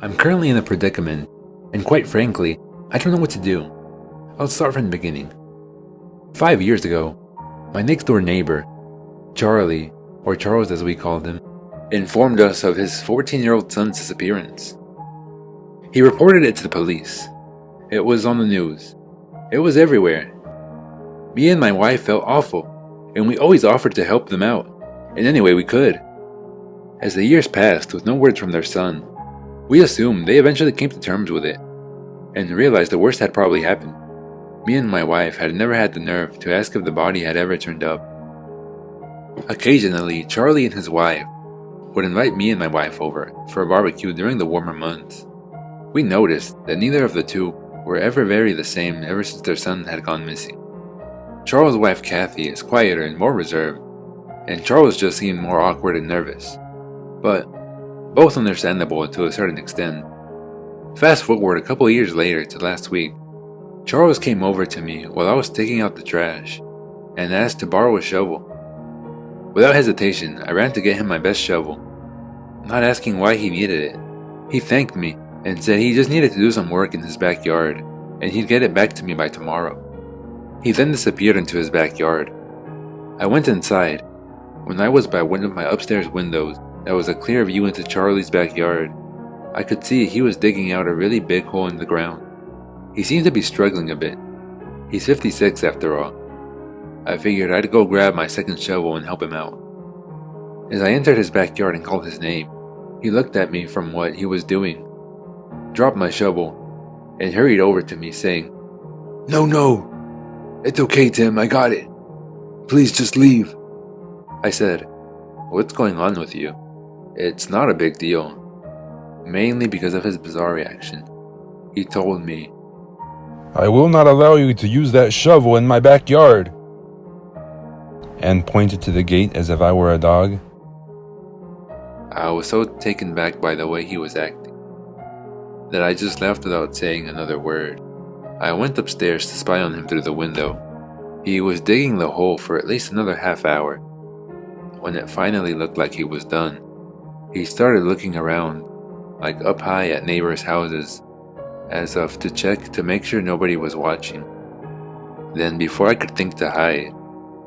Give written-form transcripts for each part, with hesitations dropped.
I'm currently in a predicament, and quite frankly, I don't know what to do. I'll start from the beginning. 5 years ago, my next door neighbor, Charlie, or Charles as we called him, informed us of his 14-year-old son's disappearance. He reported it to the police. It was on the news. It was everywhere. Me and my wife felt awful, and we always offered to help them out, in any way we could. As the years passed with no word from their son, we assumed they eventually came to terms with it, and realized the worst had probably happened. Me and my wife had never had the nerve to ask if the body had ever turned up. Occasionally, Charlie and his wife would invite me and my wife over for a barbecue during the warmer months. We noticed that neither of the two were ever very the same ever since their son had gone missing. Charles' wife Kathy is quieter and more reserved, and Charles just seemed more awkward and nervous. But both understandable to a certain extent. Fast forward a couple years later to last week, Charles came over to me while I was taking out the trash and asked to borrow a shovel. Without hesitation, I ran to get him my best shovel, not asking why he needed it. He thanked me and said he just needed to do some work in his backyard and he'd get it back to me by tomorrow. He then disappeared into his backyard. I went inside. When I was by one of my upstairs windows that was a clear view into Charlie's backyard, I could see he was digging out a really big hole in the ground. He seemed to be struggling a bit. He's 56 after all. I figured I'd go grab my second shovel and help him out. As I entered his backyard and called his name, he looked at me from what he was doing, dropped my shovel, and hurried over to me saying, No, it's okay, Tim, I got it. Please just leave. I said, What's going on with you? It's not a big deal. Mainly because of his bizarre reaction. He told me, I will not allow you to use that shovel in my backyard, and pointed to the gate as if I were a dog. I was so taken back by the way he was acting that I just left without saying another word. I went upstairs to spy on him through the window. He was digging the hole for at least another half hour. When it finally looked like he was done, he started looking around, like up high at neighbors' houses, as if to check to make sure nobody was watching. Then before I could think to hide,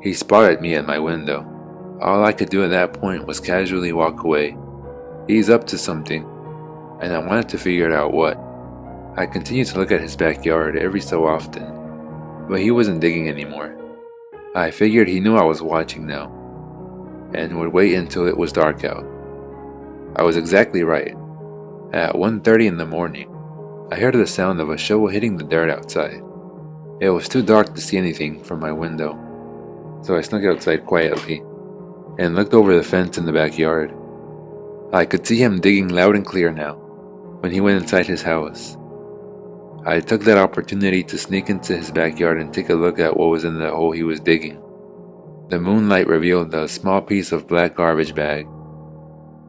he spotted me at my window. All I could do at that point was casually walk away. He's up to something, and I wanted to figure out what. I continued to look at his backyard every so often, but he wasn't digging anymore. I figured he knew I was watching now, and would wait until it was dark out. I was exactly right. At 1:30 in the morning, I heard the sound of a shovel hitting the dirt outside. It was too dark to see anything from my window, so I snuck outside quietly and looked over the fence in the backyard. I could see him digging loud and clear now when he went inside his house. I took that opportunity to sneak into his backyard and take a look at what was in the hole he was digging. The moonlight revealed a small piece of black garbage bag,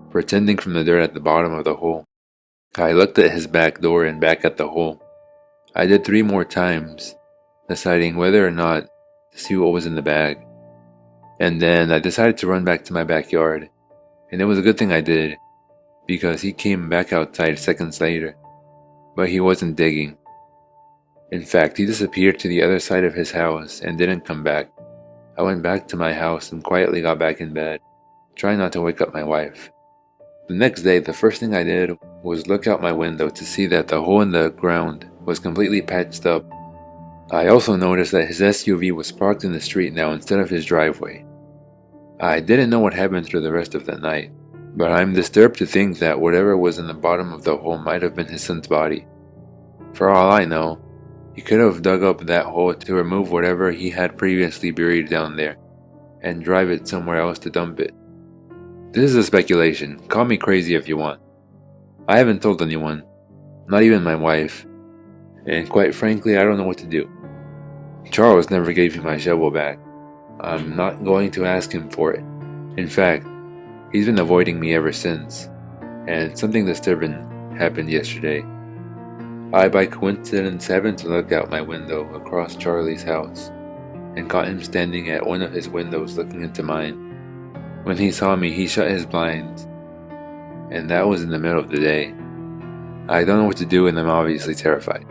pretending from the dirt at the bottom of the hole. I looked at his back door and back at the hole. I did 3 more times, deciding whether or not to see what was in the bag. And then I decided to run back to my backyard, and it was a good thing I did, because he came back outside seconds later, but he wasn't digging. In fact, he disappeared to the other side of his house and didn't come back. I went back to my house and quietly got back in bed, trying not to wake up my wife. The next day, the first thing I did was look out my window to see that the hole in the ground was completely patched up. I also noticed that his SUV was parked in the street now instead of his driveway. I didn't know what happened through the rest of the night, but I'm disturbed to think that whatever was in the bottom of the hole might have been his son's body. For all I know, he could have dug up that hole to remove whatever he had previously buried down there, and drive it somewhere else to dump it. This is a speculation, call me crazy if you want. I haven't told anyone, not even my wife, and quite frankly I don't know what to do. Charles never gave me my shovel back. I'm not going to ask him for it. In fact, he's been avoiding me ever since, and something disturbing happened yesterday. I by coincidence happened to look out my window across Charlie's house, and caught him standing at one of his windows looking into mine. When he saw me, he shut his blinds, and that was in the middle of the day. I don't know what to do and I'm obviously terrified.